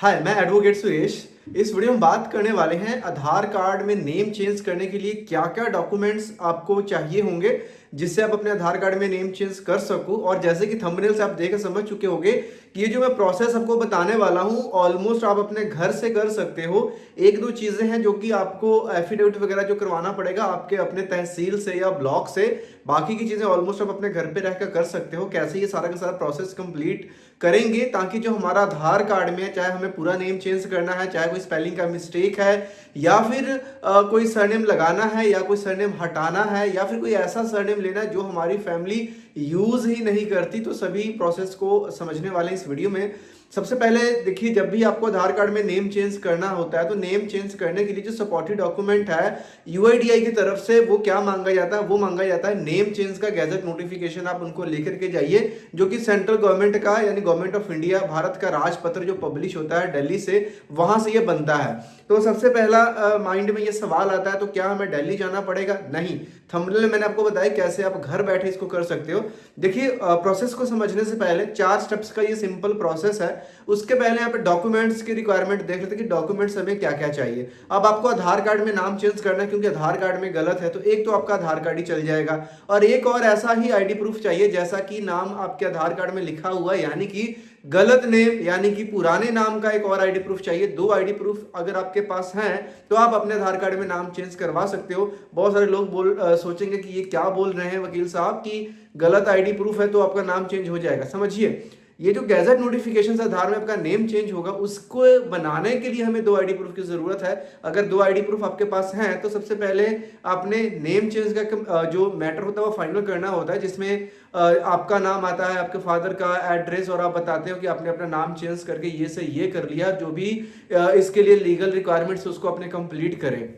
हाय, मैं एडवोकेट सुरेश। इस वीडियो में बात करने वाले हैं आधार कार्ड में नेम चेंज करने के लिए क्या क्या डॉक्यूमेंट्स आपको चाहिए होंगे जिससे आप अपने आधार कार्ड में नेम चेंज कर सको। और जैसे कि थंबनेल से आप देख समझ चुके होंगे कि ये जो मैं प्रोसेस आपको बताने वाला हूँ ऑलमोस्ट आप अपने घर से कर सकते हो। एक दो चीजें हैं जो कि आपको एफिडेविट वगैरह जो करवाना पड़ेगा आपके अपने तहसील से या ब्लॉक से। बाकी की चीजें ऑलमोस्ट आप अपने घर पे रहकर कर सकते हो। कैसे ये सारा का सारा प्रोसेस कंप्लीट करेंगे ताकि जो हमारा आधार कार्ड में चाहे हमें पूरा नेम चेंज करना है, चाहे कोई स्पेलिंग का मिस्टेक है या फिर कोई सरनेम लगाना है या कोई सरनेम हटाना है या फिर कोई ऐसा सरनेम लेना है जो हमारी फैमिली यूज ही नहीं करती, तो सभी प्रोसेस को समझने वाले हैं इस वीडियो में। सबसे पहले देखिए, जब भी आपको आधार कार्ड में नेम चेंज करना होता है तो नेम चेंज करने के लिए जो सपोर्टिव डॉक्यूमेंट है यूआईडीआई की तरफ से वो क्या मांगा जाता है, वो मांगा जाता है नेम चेंज का गैजेट नोटिफिकेशन। आप उनको लेकर के जाइए जो कि सेंट्रल गवर्नमेंट का यानी गवर्नमेंट ऑफ इंडिया भारत का राजपत्र जो पब्लिश होता है दिल्ली से, वहां से ये बनता है। तो सबसे पहला माइंड में ये सवाल आता है, तो क्या हमें दिल्ली जाना पड़ेगा? नहीं, थंबनेल में मैंने आपको बताया कैसे आप घर बैठे इसको कर सकते हो। देखिए, प्रोसेस को समझने से पहले 4 स्टेप्स का ये सिंपल प्रोसेस है। उसके पहले यहाँ पे डॉक्यूमेंट्स की रिक्वायरमेंट देख लेते हैं कि डॉक्यूमेंट्स हमें क्या क्या चाहिए। अब आपको आधार कार्ड में नाम चेंज करना है क्योंकि आधार कार्ड में गलत है, तो एक तो आपका आधार कार्ड ही चल जाएगा और एक और ऐसा ही आईडी प्रूफ चाहिए जैसा कि नाम आपके आधार कार्ड में लिखा हुआ है, यानी कि गलत नेम यानी कि पुराने नाम का एक और आईडी प्रूफ चाहिए। 2 आईडी प्रूफ अगर आपके पास हैं तो आप अपने आधार कार्ड में नाम चेंज करवा सकते हो। बहुत सारे लोग सोचेंगे कि ये क्या बोल रहे हैं वकील साहब कि गलत आईडी प्रूफ है तो आपका नाम चेंज हो जाएगा। समझिए, ये जो गैजेट नोटिफिकेशन से आधार में आपका नेम चेंज होगा उसको बनाने के लिए हमें 2 आईडी प्रूफ की जरूरत है। अगर 2 आईडी प्रूफ आपके पास हैं तो सबसे पहले आपने नेम चेंज का जो मैटर होता है वो फाइनल करना होता है, जिसमें आपका नाम आता है, आपके फादर का एड्रेस, और आप बताते हो कि आपने अपना नाम चेंज करके ये से ये कर लिया। जो भी इसके लिए लीगल रिक्वायरमेंट्स उसको अपने कंप्लीट करें।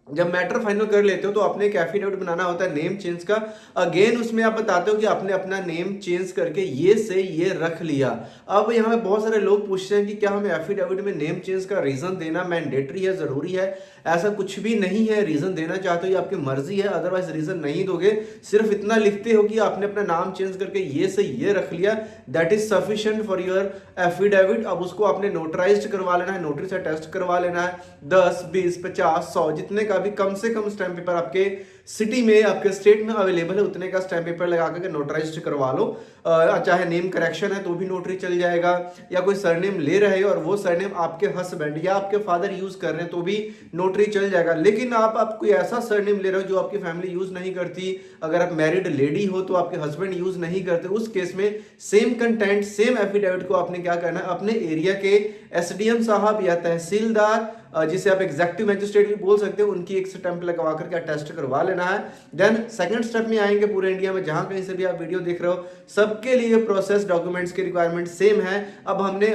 जब मैटर फाइनल कर लेते हो तो आपने एक एफिडेविट बनाना होता है नेम चेंज का। अगेन उसमें आप बताते हो कि आपने अपना नेम चेंज करके ये से ये रख लिया। अब यहाँ पे बहुत सारे लोग पूछते हैं कि क्या हमें एफिडेविट में नेम चेंज का रीजन देना मैंडेटरी है, जरूरी है? ऐसा कुछ भी नहीं है। रीजन देना चाहते हो ये आपकी मर्जी है, अदरवाइज रीजन नहीं दोगे। सिर्फ इतना लिखते हो कि आपने अपना नाम चेंज करके ये से ये रख लिया, that is sufficient for your affidavit. अब उसको आपने नोटराइज्ड करवा लेना है, नोटरी से टेस्ट करवा लेना है। 10, 20, 50, 100 जितने का भी कम से कम स्टैम्प पेपर आपके सिटी में आपके स्टेट में अवेलेबल है उतने का स्टैम्प पेपर लगा करके नोटराइज्ड करवा लो। चाहे नेम करेक्शन है तो भी नोटरी चल जाएगा, या कोई सरनेम ले रहे हो और वो सरनेम आपके हस्बैंड या आपके फादर यूज कर रहे हैं तो भी नोटरी चल जाएगा। लेकिन आप कोई ऐसा सरनेम ले रहे हो जो आपकी फैमिली यूज नहीं करती, अगर आप मैरिड लेडी हो तो आपके हस्बैंड यूज नहीं करते, उस केस में सेम कंटेंट सेम एफिडेविट को आपने क्या करना है, अपने एरिया के एसडीएम साहब या तहसीलदार, जिसे आप एग्जेक्टिव मैजिस्ट्रेट भी बोल सकते हो, उनकी एक स्टैंप लगवा करके अटेस्ट करवा लेना है। देन सेकंड स्टेप में आएंगे, पूरे इंडिया में जहां कहीं से भी आप वीडियो देख रहे हो सबके लिए प्रोसेस डॉक्यूमेंट्स की रिक्वायरमेंट सेम है। अब हमने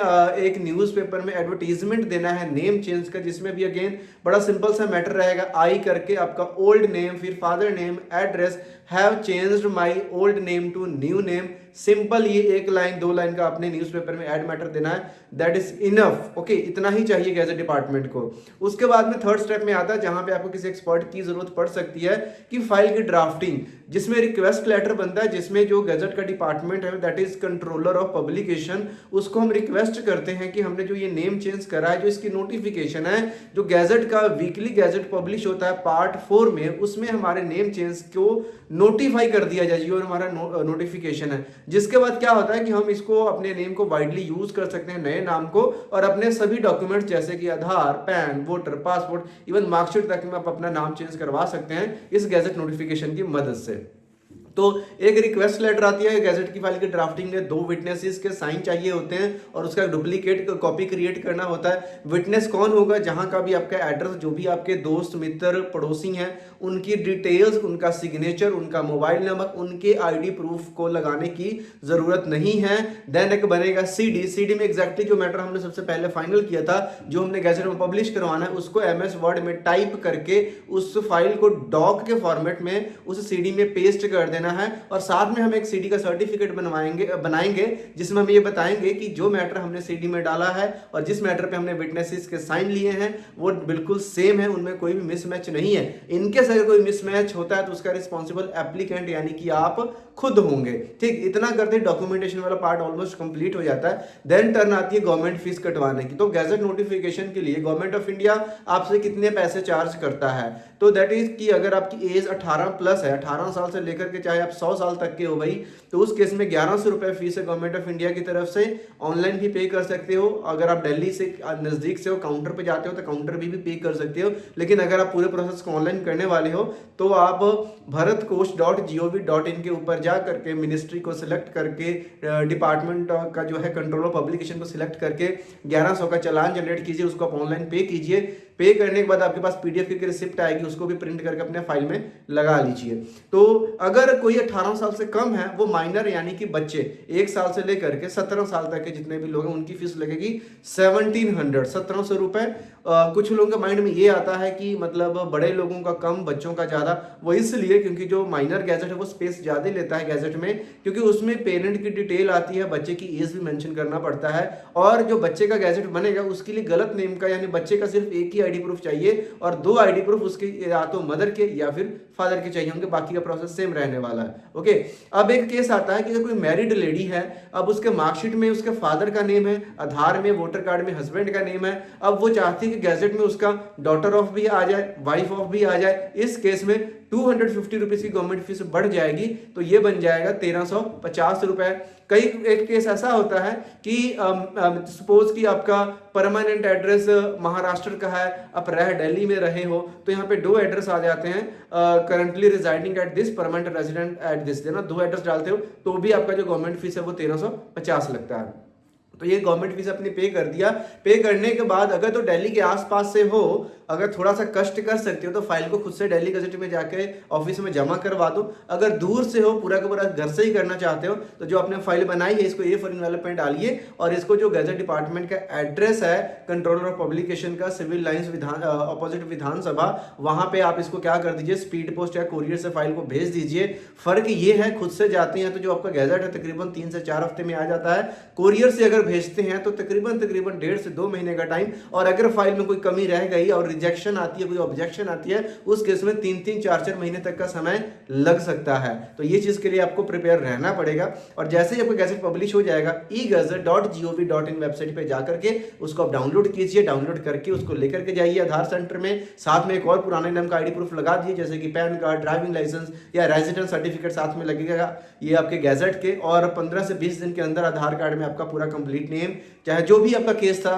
एक न्यूज़पेपर में एडवर्टीजमेंट देना है नेम चेंज का, जिसमें भी अगेन बड़ा सिंपल सा मैटर रहेगा। आई करके आपका ओल्ड नेम, फिर father name, address, have changed my old name to new name. Simple, ये 1 लाइन 2 लाइन का आपने न्यूज़पेपर में ऐड मैटर देना है, दैट इज इनफ। ओके, इतना ही चाहिए गैजेट डिपार्टमेंट को। उसके बाद में थर्ड स्टेप में आता है जहां पे आपको किसी एक्सपर्ट की जरूरत पड़ सकती है कि फाइल की ड्राफ्टिंग, जिसमें रिक्वेस्ट लेटर बनता है, जिसमें जो गैजेट का डिपार्टमेंट है that is controller of publication, उसको हम रिक्वेस्ट करते हैं कि हमने जो ये नेम चेंज करा है, जो इसकी नोटिफिकेशन है, जो गैजेट का वीकली गैजेट पब्लिश होता है पार्ट 4 में, उसमें हमारे नेम चेंज को नोटिफाई कर दिया जाए, जो हमारा नोटिफिकेशन है। जिसके बाद क्या होता है कि हम इसको अपने नेम को वाइडली यूज कर सकते हैं, नए नाम को, और अपने सभी डॉक्यूमेंट्स जैसे कि Aadhaar, PAN, voter, passport, even marksheet तक में आप अपना नाम चेंज करवा सकते हैं इस गैजेट नोटिफिकेशन की मदद से। तो एक रिक्वेस्ट लेटर आती है गैजेट की फाइल की ड्राफ्टिंग में, 2 विटनेसेस के साइन चाहिए होते हैं और उसका डुप्लीकेट कॉपी क्रिएट करना होता है। विटनेस कौन होगा? जहां का भी आपका एड्रेस, जो भी आपके दोस्त मित्र पड़ोसी हैं उनकी डिटेल्स, उनका सिग्नेचर, उनका मोबाइल नंबर, उनके आईडी प्रूफ को लगाने की जरूरत नहीं है। देन एक बनेगा सीडी। सीडी में एग्जैक्टली जो मैटर हमने सबसे पहले फाइनल किया था, जो हमने गैजेट में पब्लिश करवाना है, उसको एमएस वर्ड में टाइप करके उस फाइल को डॉक के फॉर्मेट में उस सीडी में पेस्ट कर देना देना है और साथ में हम एक सीडी का सर्टिफिकेट बनाएंगे जिसमें हम ये बताएंगे कि जो मैटर हमने सीडी में डाला है और जिस मैटर पे हमने विटनेसेस के साइन लिए हैं वो बिल्कुल सेम है, उनमें कोई भी मिसमैच नहीं है। इनकेस अगर कोई मिसमैच होता है तो उसका रिस्पॉन्सिबल एप्लीकेंट यानी कि आप खुद होंगे। ठीक, इतना करते डॉक्यूमेंटेशन वाला पार्ट ऑलमोस्ट कंप्लीट हो जाता है। देन टर्न आती है गवर्नमेंट फीस कटवाने की। तो गैजेट नोटिफिकेशन के लिए गवर्नमेंट ऑफ इंडिया आपसे कितने पैसे चार्ज करता है, तो दैट इज कि अगर आपकी एज 18 प्लस है, 18 साल से लेकर के चाहे आप 100 साल तक के हो भाई, तो उस केस में 1100 रुपए फीस है गवर्नमेंट ऑफ इंडिया की तरफ से। ऑनलाइन भी पे कर सकते हो, अगर आप दिल्ली से नजदीक से हो, काउंटर पे जाते हो तो काउंटर भी पे कर सकते हो। लेकिन अगर आप पूरे प्रोसेस को ऑनलाइन करने वाले हो तो आप bharatkosh.gov.in के ऊपर जा करके मिनिस्ट्री को सिलेक्ट करके डिपार्टमेंट का जो है कंट्रोल ऑफ पब्लिकेशन को सिलेक्ट करके 1100 का चालान जनरेट कीजिए, उसको आप ऑनलाइन पे कीजिए। पे करने के बाद आपके पास पीडीएफ की रिसिप्ट आएगी, उसको भी प्रिंट करके अपने फाइल में लगा लीजिए। तो अगर कोई 18 साल से कम है, वो माइनर यानी कि बच्चे 1 साल से लेकर के 17 साल तक के जितने भी लोग हैं उनकी फीस लगेगी 1700 रुपए। कुछ लोगों के माइंड में ये आता है कि मतलब बड़े लोगों का कम, बच्चों का ज्यादा। वो इसलिए क्योंकि जो माइनर गैजेट है वो स्पेस ज्यादा लेता है गैजेट में, क्योंकि उसमें पेरेंट की डिटेल आती है, बच्चे की एज भी मेंशन करना पड़ता है। और जो बच्चे का गैजेट बनेगा उसके लिए गलत नेम का यानी बच्चे का सिर्फ एक ही आईडी प्रूफ चाहिए और 2 आईडी प्रूफ उसके या तो मदर के या फिर फादर के चाहिए होंगे, बाकी का प्रोसेस सेम रहने वाला है। ओके, अब एक केस आता है कि अगर कोई मैरिड लेडी है, अब उसके मार्कशीट में उसके फादर का नेम है, आधार में, वोटर कार्ड में हस्बैंड का नेम है, अब वो चाहती है कि गैजेट में उसका डॉटर ऑफ भी आ जाए, वाइफ ऑफ भी आ जाए। इस केस में 250 रुपीज की गवर्नमेंट फीस बढ़ जाएगी, तो ये बन जाएगा 1350 रुपए। कई एक केस ऐसा होता है कि सपोज कि आपका परमानेंट एड्रेस महाराष्ट्र का है, आप दिल्ली में रहे हो, तो यहाँ पे 2 एड्रेस आ जाते हैं, currently residing at this, permanent resident at this, है ना, 2 एड्रेस डालते हो तो भी आपका जो गवर्नमेंट फीस है वो 1350 लगता है। तो ये गवर्नमेंट फीस अपने पे कर दिया। पे करने के बाद अगर तो दिल्ली के आसपास से हो, अगर थोड़ा सा कष्ट कर सकते हो तो फाइल को खुद से दिल्ली गजट में जाके ऑफिस में जमा करवा दो। अगर दूर से हो, पूरा का पूरा घर से ही करना चाहते हो, तो जो आपने फाइल बनाई है इसको A4 एनवेलप में डालिए और इसको जो गजट डिपार्टमेंट का एड्रेस है कंट्रोलर ऑफ पब्लिकेशन का, सिविल लाइंस अपोजिट विधानसभा, वहां पे आप इसको क्या कर दीजिए, स्पीड पोस्ट या कोरियर से फाइल को भेज दीजिए। फर्क ये है, खुद से जाते हैं तो जो आपका गैजेट है तकरीबन 3 से 4 हफ्ते में आ जाता है, कोरियर से अगर भेजते हैं तो तकरीबन 1.5 से 2 महीने का टाइम। और अगर फाइल में कोई कमी रह गई और रिजेक्शन आती है, कोई ऑब्जेक्शन आती है, उस केस में 3-3, 4-4 महीने तक का समय लग सकता है। तो ये चीज के लिए आपको प्रिपेयर रहना पड़ेगा। और जैसे ही आपका गैजेट पब्लिश हो जाएगा, e-gazette.gov.in वेबसाइट पे जाकर के उसको आप डाउनलोड कीजिए। डाउनलोड करके उसको लेकर के जाइए आधार सेंटर में, साथ में एक और पुराने नाम का आईडी प्रूफ लगा दीजिए, जैसे कि पैन कार्ड, ड्राइविंग लाइसेंस या रेजिडेंस सर्टिफिकेट साथ में लगेगा ये आपके गैजेट के। और 15 से 20 दिन के अंदर आधार कार्ड में आपका पूरा कंप्लीट नेम, चाहे जो भी आपका केस था,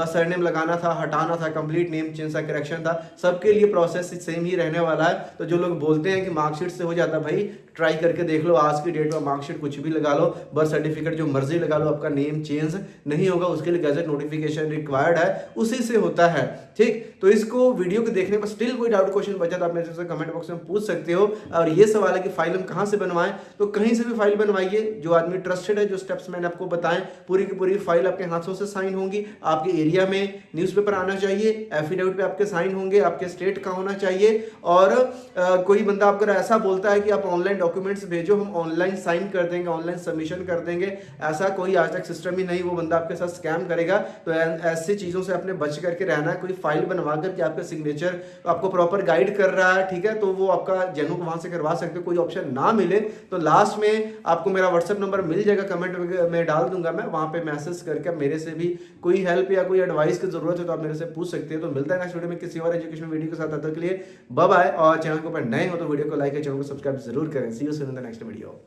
सरनेम लगाना था, हटाना था, कंप्लीट नेम चेंज था, करेक्शन था, सबके लिए प्रोसेस सेम ही रहने वाला है। तो जो लोग बोलते हैं कि मार्कशीट से हो जाता, भाई ट्राई करके देख लो, आज की डेट में मार्कशीट कुछ भी लगा लो, बर्थ सर्टिफिकेट जो मर्जी लगा लो, आपका नेम चेंज नहीं होगा। उसके लिए गैजेट नोटिफिकेशन रिक्वायर्ड है, उसी से होता है। ठीक, तो इसको वीडियो को देखने पर स्टिल कोई डाउट क्वेश्चन बचा तो आप मेरे से कमेंट बॉक्स में पूछ सकते हो। और ये सवाल है कि फाइल हम कहां से बनवाएं, तो कहीं से भी फाइल बनवाइए, जो आदमी ट्रस्टेड है, जो स्टेप्स मैंने आपको बताएं, पूरी की पूरी फाइल आपके हाथों से साइन होंगी। आपके एरिया में न्यूज़पेपर आना चाहिए, एफिडेविट पे आपके साइन होंगे, आपके स्टेट का होना चाहिए। और कोई बंदा आपको ऐसा बोलता है कि आप ऑनलाइन डॉक्यूमेंट्स भेजो, हम ऑनलाइन साइन कर देंगे, ऑनलाइन सबमिशन कर देंगे, ऐसा कोई आज तक सिस्टम ही नहीं, वो बंदा आपके साथ स्कैम करेगा। तो ऐसी चीजों से आपने बच करके रहना है। कोई फाइल बनवा करके आपका सिग्नेचर आपको प्रॉपर गाइड कर रहा है, ठीक है, तो वो आपका जेन्युइन वहां से करवा सकते हो। कोई ऑप्शन ना मिले तो लास्ट में आपको मेरा व्हाट्सएप नंबर मिल जाएगा, कमेंट में डाल दूंगा मैं, वहां पे मैसेज करके मेरे से भी कोई हेल्प या कोई एडवाइस की जरूरत है तो आप मेरे से पूछ सकते हैं। तो मिलता है नेक्स्ट वीडियो में किसी और एजुकेशन वीडियो के साथ। तब तक के लिए बाय बाय। और चैनल के ऊपर नए हो तो वीडियो को लाइक और चैनल को सब्सक्राइब जरूर करें। See you soon in the next video.